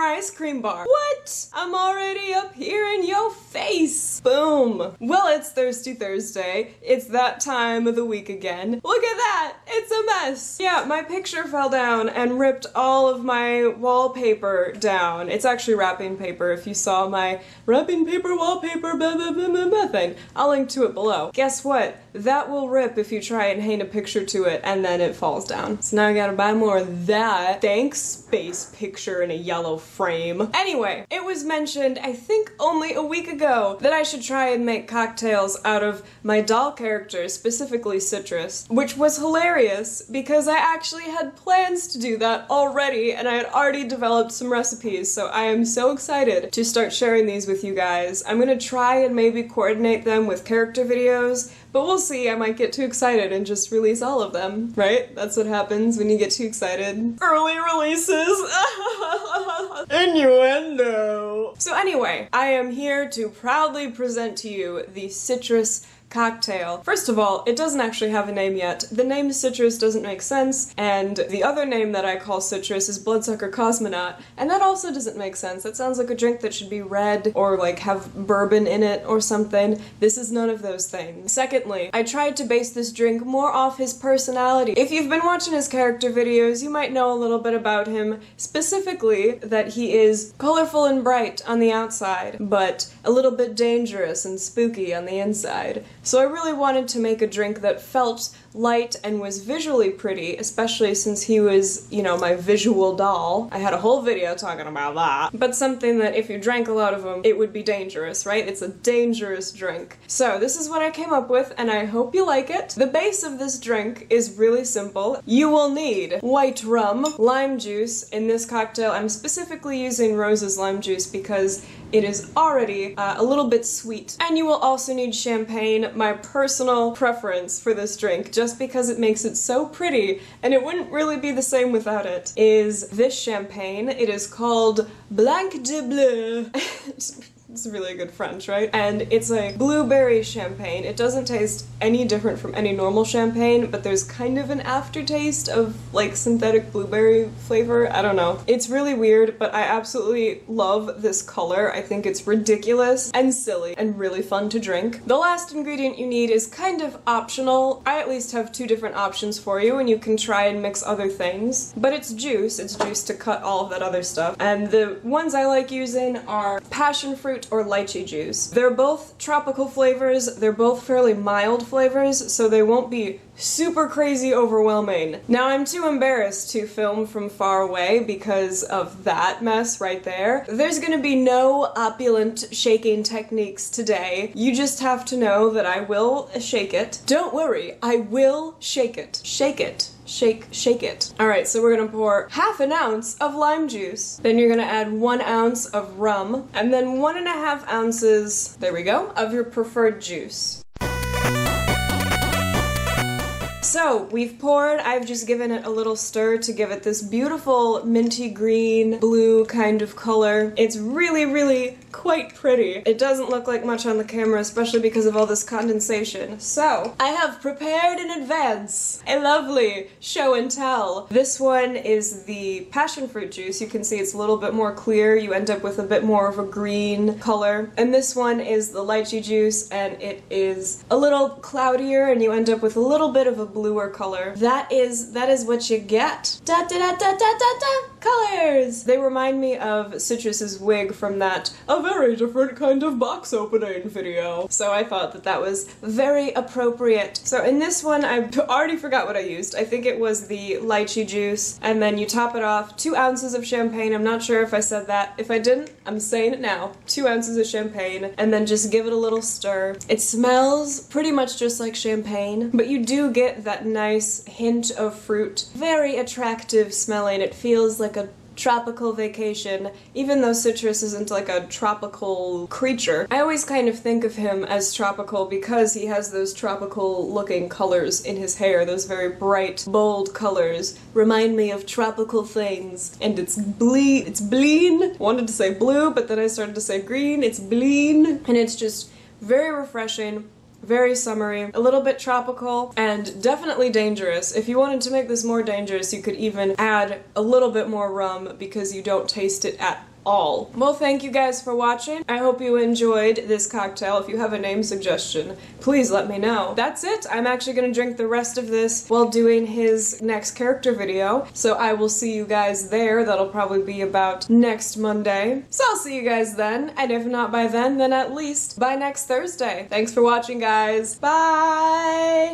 ice cream bar. What? I'm already up here in your face. Boom. Well, it's Thirsty Thursday. It's that time of the week again. Look at that. It's a mess. Yeah, my picture fell down and ripped all of my wallpaper down. It's actually wrapping paper. If you saw my wrapping paper wallpaper blah, blah, blah, blah, blah thing, I'll link to it below. Guess what? That will rip if you try and hang a picture to it and then it falls down. So now I gotta buy more of that. Thanks, space picture in a yellow frame. Anyway, it was mentioned, I think only a week ago, that I should try and make cocktails out of my doll characters, specifically Citrus, which was hilarious because I actually had plans to do that already and I had already developed some recipes, so I am so excited to start sharing these with you guys. I'm gonna try and maybe coordinate them with character videos, but we'll see. I might get too excited and just release all of them, right? That's what happens when you get too excited. Early releases! Innuendo! So anyway, I am here to proudly present to you the Citrus cocktail. First of all, it doesn't actually have a name yet. The name Citrus doesn't make sense, and the other name that I call Citrus is Bloodsucker Cosmonaut, and that also doesn't make sense. That sounds like a drink that should be red or like have bourbon in it or something. This is none of those things. Secondly, I tried to base this drink more off his personality. If you've been watching his character videos, you might know a little bit about him, specifically that he is colorful and bright on the outside, but a little bit dangerous and spooky on the inside. So I really wanted to make a drink that felt light and was visually pretty, especially since he was, you know, my visual doll. I had a whole video talking about that. But something that if you drank a lot of them, it would be dangerous, right? It's a dangerous drink. So this is what I came up with, and I hope you like it. The base of this drink is really simple. You will need white rum, lime juice. In this cocktail, I'm specifically using Rose's lime juice because it is already a little bit sweet. And you will also need champagne, my personal preference for this drink, just because it makes it so pretty, and it wouldn't really be the same without it, is this champagne. It is called Blanc de Bleu. It's really good French, right? And it's a blueberry champagne. It doesn't taste any different from any normal champagne, but there's kind of an aftertaste of like synthetic blueberry flavor. I don't know. It's really weird, but I absolutely love this color. I think it's ridiculous and silly and really fun to drink. The last ingredient you need is kind of optional. I at least have two different options for you, and you can try and mix other things. But it's juice. It's juice to cut all of that other stuff. And the ones I like using are passion fruit or lychee juice. They're both tropical flavors, they're both fairly mild flavors, so they won't be super crazy overwhelming. Now I'm too embarrassed to film from far away because of that mess right there. There's gonna be no opulent shaking techniques today. You just have to know that I will shake it. Don't worry, I will shake it. Shake it. Shake, shake it. Alright, so we're gonna pour half an ounce of lime juice. Then you're gonna add 1 ounce of rum, and then 1.5 ounces, there we go, of your preferred juice. So, we've poured, I've just given it a little stir to give it this beautiful minty green, blue kind of color. It's really, really quite pretty. It doesn't look like much on the camera, especially because of all this condensation. So, I have prepared in advance a lovely show and tell. This one is the passion fruit juice. You can see it's a little bit more clear. You end up with a bit more of a green color. And this one is the lychee juice, and it is a little cloudier, and you end up with a little bit of a bluer color. That is what you get. Da da da da da da da! Colors! They remind me of Citrus's wig from that A Very Different Kind of Box Opening video. So I thought that that was very appropriate. So in this one, I already forgot what I used. I think it was the lychee juice, and then you top it off, 2 ounces of champagne. I'm not sure if I said that. If I didn't, I'm saying it now. 2 ounces of champagne, and then just give it a little stir. It smells pretty much just like champagne, but you do get that nice hint of fruit. Very attractive smelling. It feels like a tropical vacation, even though Citrus isn't like a tropical creature. I always kind of think of him as tropical because he has those tropical looking colors in his hair, those very bright, bold colors. Remind me of tropical things. And it's bleen. Wanted to say blue, but then I started to say green. It's bleen. And it's just very refreshing, very summery, a little bit tropical, and definitely dangerous. If you wanted to make this more dangerous, you could even add a little bit more rum because you don't taste it at all. Well, thank you guys for watching. I hope you enjoyed this cocktail. If you have a name suggestion, please let me know. That's it. I'm actually gonna drink the rest of this while doing his next character video, so I will see you guys there. That'll probably be about next Monday. So I'll see you guys then, and if not by then at least by next Thursday. Thanks for watching, guys. Bye!